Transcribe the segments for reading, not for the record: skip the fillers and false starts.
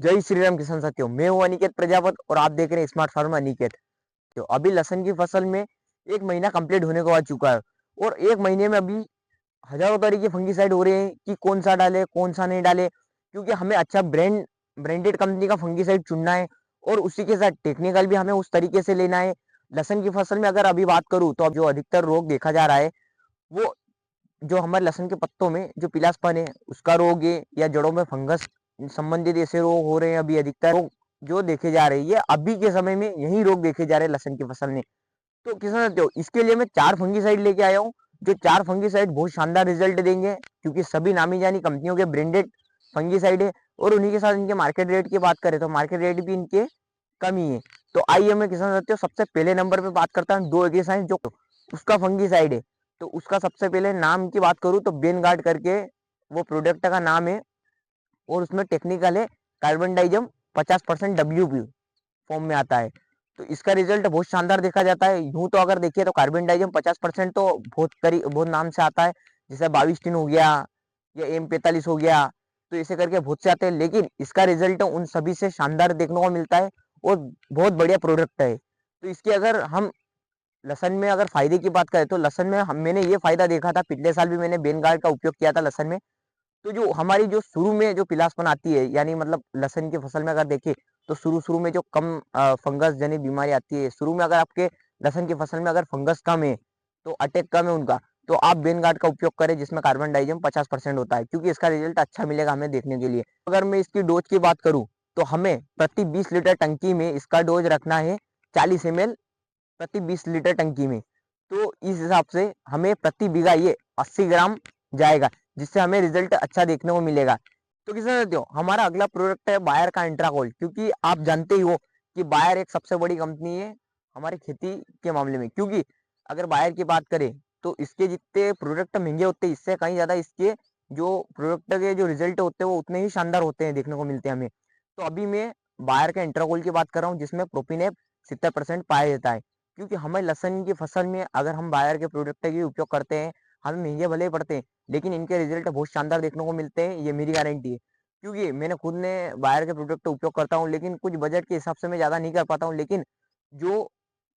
जय श्री राम किसान साथियों, मैं हूं अनिकेत प्रजापत और आप देख रहे हैं स्मार्ट फार्मर अनिकेत। तो अभी लहसुन की फसल में 1 महीना कंप्लीट होने को आ चुका है और 1 महीने में अभी हजारों तरह के फंगीसाइड हो रहे हैं कि कौन सा डाले कौन सा नहीं डाले, क्योंकि हमें अच्छा ब्रांडेड कंपनी का फंगीसाइड चुनना है और उसी के साथ टेक्निकल भी हमें उस तरीके से लेना है। लहसुन की फसल में अगर अभी बात करूँ तो अब जो अधिकतर रोग देखा जा रहा है वो जो हमारे लहसुन के पत्तों में जो पीलापन है उसका रोग है, या जड़ों में फंगस संबंधित ऐसे रोग हो रहे हैं। अभी अधिकतर रोग जो देखे जा रहे हैं ये अभी के समय में यही रोग देखे जा रहे हैं लहसुन की फसल में। तो किसान साथियों, इसके लिए मैं 4 फंगीसाइड लेके आया हूँ। जो 4 फंगीसाइड बहुत शानदार रिजल्ट देंगे, क्योंकि सभी नामी जानी कंपनियों के ब्रांडेड फंगीसाइड है और उन्हीं के साथ इनके मार्केट रेट की बात करें तो मार्केट रेट भी इनके कम ही है। तो आइए मैं किसान साथियों सबसे पहले नंबर पे बात करता हूँ डो एग्रीसाइंस, जो उसका फंगीसाइड है। तो उसका सबसे पहले नाम की बात करूँ तो बेन गार्ड करके वो प्रोडक्ट का नाम है और उसमें टेक्निकल है कार्बन डाइजम 50% WP फॉर्म में आता है। तो इसका रिजल्ट बहुत शानदार देखा जाता है। यूं तो अगर देखिए तो कार्बन डाइजम 50% तो बहुत नाम से आता है, जैसे 22 हो गया या M45 हो गया, तो ऐसे करके बहुत से आते हैं, लेकिन इसका रिजल्ट उन सभी से शानदार देखने को मिलता है और बहुत बढ़िया प्रोडक्ट है। तो इसके अगर हम लहसन में अगर फायदे की बात करें तो लहसन में मैंने ये फायदा देखा था, पिछले साल भी मैंने बेन गार्ड का उपयोग किया था लहसन में। तो जो हमारी जो शुरू में जो पिलासपन आती है, यानी मतलब लहसुन की फसल में अगर देखें तो शुरू में जो कम फंगस जनित बीमारी आती है, शुरू में अगर आपके लहसुन की फसल में अगर फंगस कम है तो अटैक कम है उनका, तो आप बेन गार्ड का उपयोग करें जिसमें कार्बन डाइजम 50% होता है, क्योंकि इसका रिजल्ट अच्छा मिलेगा हमें देखने के लिए। अगर मैं इसकी डोज की बात करूँ तो हमें प्रति 20 लीटर टंकी में इसका डोज रखना है 40 ml प्रति 20 लीटर टंकी में। तो इस हिसाब से हमें प्रति बीघा ये 80 ग्राम जाएगा, जिससे हमें रिजल्ट अच्छा देखने को मिलेगा। तो किसान साथियों, हमारा अगला प्रोडक्ट है बायर का इंट्राकोल, क्योंकि आप जानते ही हो कि बायर एक सबसे बड़ी कंपनी है हमारी खेती के मामले में। क्योंकि अगर बायर की बात करें तो इसके जितने प्रोडक्ट महंगे होते हैं, इससे कहीं ज्यादा इसके जो प्रोडक्ट के जो रिजल्ट होते हैं वो उतने ही शानदार होते हैं, देखने को मिलते हैं हमें। तो अभी मैं बायर का इंट्राकोल की बात कर रहा हूँ, जिसमें प्रोपिनेप 70% पाया जाता है। क्योंकि हमें लहसुन की फसल में अगर हम बायर के प्रोडक्ट की उपयोग करते हैं, हमें महंगे भले ही पड़ते हैं लेकिन इनके रिजल्ट बहुत शानदार देखने को मिलते हैं, ये मेरी गारंटी है। क्योंकि मैंने खुद ने बायर के प्रोडक्ट उपयोग करता हूँ, लेकिन कुछ बजट के हिसाब से मैं ज़्यादा नहीं कर पाता हूँ, लेकिन जो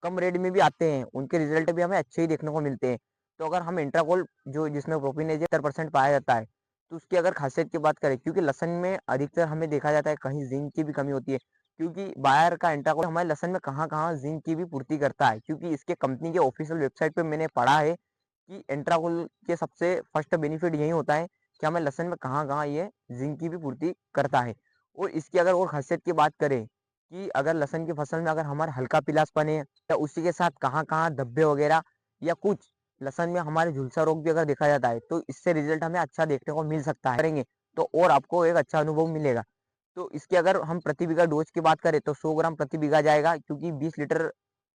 कम रेट में भी आते हैं उनके रिजल्ट भी हमें अच्छे ही देखने को मिलते हैं। तो अगर हम इंट्राकोल जो जिसमें प्रोपिनेज 70% पाया जाता है, तो उसकी अगर खासियत की बात करें, क्योंकि लहसुन में अधिकतर हमें देखा जाता है कहीं जिंक की भी कमी होती है, क्योंकि बायर का इंट्राकोल हमारे लहसुन में कहाँ-कहाँ जिंक की भी पूर्ति करता है। क्योंकि इसके कंपनी के ऑफिशियल वेबसाइट पे मैंने पढ़ा है कि इंट्राकोल के सबसे फर्स्ट बेनिफिट यही होता है कि हमें लहसुन में कहाँ-कहाँ ये जिंक की भी पूर्ति करता है। और इसकी अगर और खासियत की बात करें कि अगर लहसुन की फसल में अगर हमारा हल्का पीलापन है या उसी के साथ कहाँ-कहाँ धब्बे वगैरह या कुछ लहसुन में हमारे झुलसा रोग भी अगर देखा जाता है, तो इससे रिजल्ट हमें अच्छा देखने को मिल सकता है करेंगे तो, और आपको एक अच्छा अनुभव मिलेगा। तो इसकी अगर हम प्रति बीघा डोज की बात करें तो 100 ग्राम प्रति बीघा जाएगा, क्योंकि 20 लीटर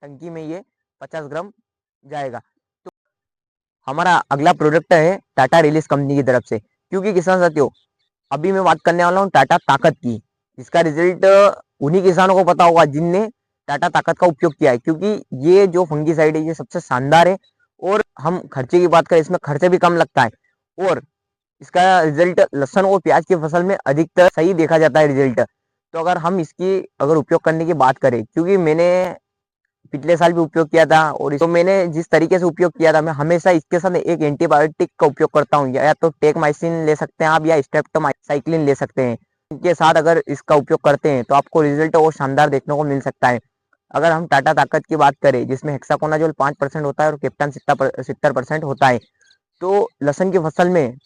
टंकी में ये 50 ग्राम जाएगा। तो हमारा अगला प्रोडक्ट है टाटा रिलीज कंपनी की तरफ से। क्योंकि किसान साथियों, अभी मैं बात करने वाला हूँ टाटा ताकत की। इसका रिजल्ट उन्हीं किसानों को पता होगा जिनने टाटा ताकत का उपयोग किया है, क्योंकि ये जो फंगीसाइड है ये सबसे शानदार है और हम खर्चे की बात करें इसमें खर्चे भी कम लगता है और इसका रिजल्ट लहसुन और प्याज की फसल में अधिकतर सही देखा जाता है रिजल्ट। तो अगर हम इसकी अगर उपयोग करने की बात करें, क्योंकि मैंने पिछले साल भी उपयोग किया था और इसको मैंने जिस तरीके से उपयोग किया था, मैं हमेशा इसके साथ एक एंटीबायोटिक का उपयोग करता हूँ, या तो टेकमाइसिन ले सकते हैं आप या स्ट्रेप्टोमाइसाइक्लिन ले सकते हैं। इनके साथ अगर इसका उपयोग करते हैं तो आपको रिजल्ट और शानदार देखने को मिल सकता है। अगर हम टाटा ताकत की बात करें जिसमें हेक्साकोनाजोल 5% होता है और कैप्टन 70% होता है, तो लहसुन की फसल में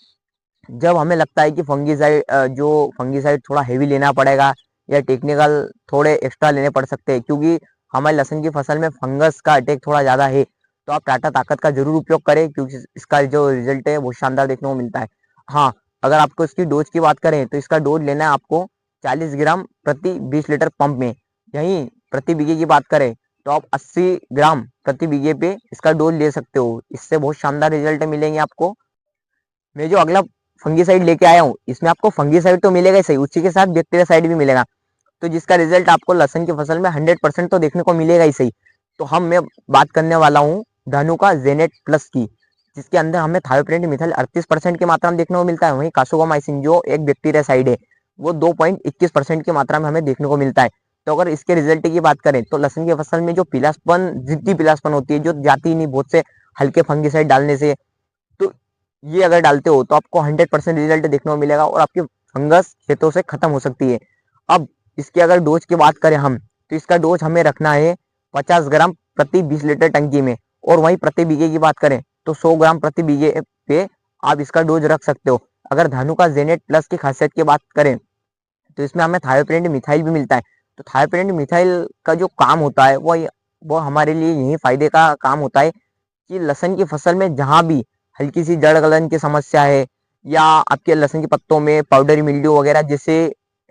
जब हमें लगता है कि फंगीसाइड थोड़ा हेवी लेना पड़ेगा या टेक्निकल थोड़े एक्स्ट्रा लेने पड़ सकते हैं, क्योंकि हमारे लहसुन की फसल में फंगस का अटैक थोड़ा ज़्यादा है, तो आप टाटा ताकत का जरूर उपयोग करें, क्योंकि इसका जो रिजल्ट है वो शानदार देखने को मिलता है। हाँ, अगर आपको इसकी डोज की बात करें तो इसका डोज लेना है आपको 40 ग्राम प्रति 20 लीटर पंप में। यहीं प्रति बीघे की बात करें तो आप 80 ग्राम प्रति बीघे पे इसका डोज ले सकते हो। इससे बहुत शानदार रिजल्ट मिलेंगे आपको। मैं जो अगला फंगीसाइड लेके आया हूँ इसमें आपको फंगीसाइड तो मिलेगा ही सही, उसी के साथ बैक्टीरियासाइड भी मिलेगा, तो जिसका रिजल्ट आपको लहसुन की फसल में 100% तो देखने को मिलेगा ही सही। तो मैं बात करने वाला हूँ धनु का जेनेट प्लस की, जिसके अंदर हमें थायोप्रिंट मिथाइल 38% की मात्रा में देखने को मिलता है। वहीं कासुगामाइसिन जो एक बैक्टीरियासाइड है वो 2.21% की मात्रा में हमें देखने को मिलता है। तो अगर इसके रिजल्ट की बात करें तो लहसुन की फसल में जो पीलापन, जिद्दी पीलापन होती है, जो जाती ही नहीं बहुत से हल्के फंगिसाइड डालने से, तो ये अगर डालते हो तो आपको 100% रिजल्ट देखने को मिलेगा और आपकी फंगस खेतों से खत्म हो सकती है। अब इसके अगर डोज की बात करें हम, तो इसका डोज हमें रखना है 50 ग्राम प्रति 20 लीटर टंकी में, और वहीं प्रति बीघे की बात करें तो 100 ग्राम प्रति बीघे पे आप इसका डोज रख सकते हो। अगर धानु का जेनेट प्लस की खासियत की बात करें तो इसमें हमें थायोप्रिंट मिथाइल भी मिलता है। तो थायोप्रिंट मिथाइल का जो काम होता है वो हमारे लिए यही फायदे का काम होता है कि लहसुन की फसल में जहां भी हल्की सी जड़ गलन की समस्या है, या आपके लहसुन के पत्तों में पाउडरी मिल्ड्यू वगैरह जैसे,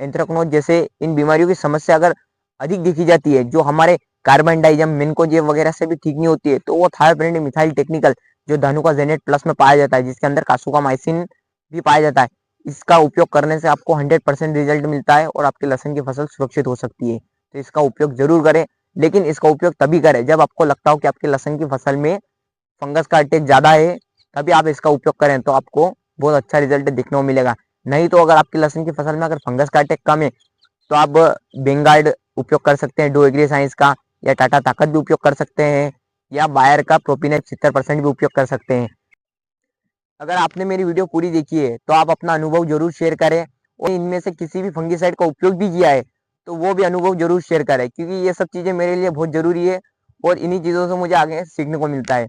एंथ्रेक्नोज जैसे इन बीमारियों की समस्या अगर अधिक देखी जाती है, जो हमारे कार्बन डाइजम मिनकोजेब वगैरह से भी ठीक नहीं होती है, तो वो थायोप्रिंट मिथाइल टेक्निकल जो धानुका जेनेट प्लस में पाया जाता है, जिसके अंदर कासुकामाइसिन भी पाया जाता है, इसका उपयोग करने से आपको 100% रिजल्ट मिलता है और आपके लहसुन की फसल सुरक्षित हो सकती है। तो इसका उपयोग जरूर करें, लेकिन इसका उपयोग तभी करें जब आपको लगता हो कि आपके लहसुन की फसल में फंगस का अटैक ज्यादा है, तभी आप इसका उपयोग करें तो आपको बहुत अच्छा रिजल्ट देखने को मिलेगा। नहीं तो अगर आपकी लहसुन की फसल में अगर फंगस का अटैक कम है तो आप बेंगार्ड उपयोग कर सकते हैं, डो एग्री साइंस का, या टाटा ताकत भी उपयोग कर सकते हैं, या बायर का प्रोपिनेट 70% भी उपयोग कर सकते हैं। अगर आपने मेरी वीडियो पूरी देखी है तो आप अपना अनुभव जरूर शेयर करें, और इनमें से किसी भी फंगिसाइड का उपयोग भी किया है तो वो भी अनुभव जरूर शेयर करें, क्योंकि ये सब चीज़ें मेरे लिए बहुत जरूरी है और इन्हीं चीज़ों से मुझे आगे सीखने को मिलता है।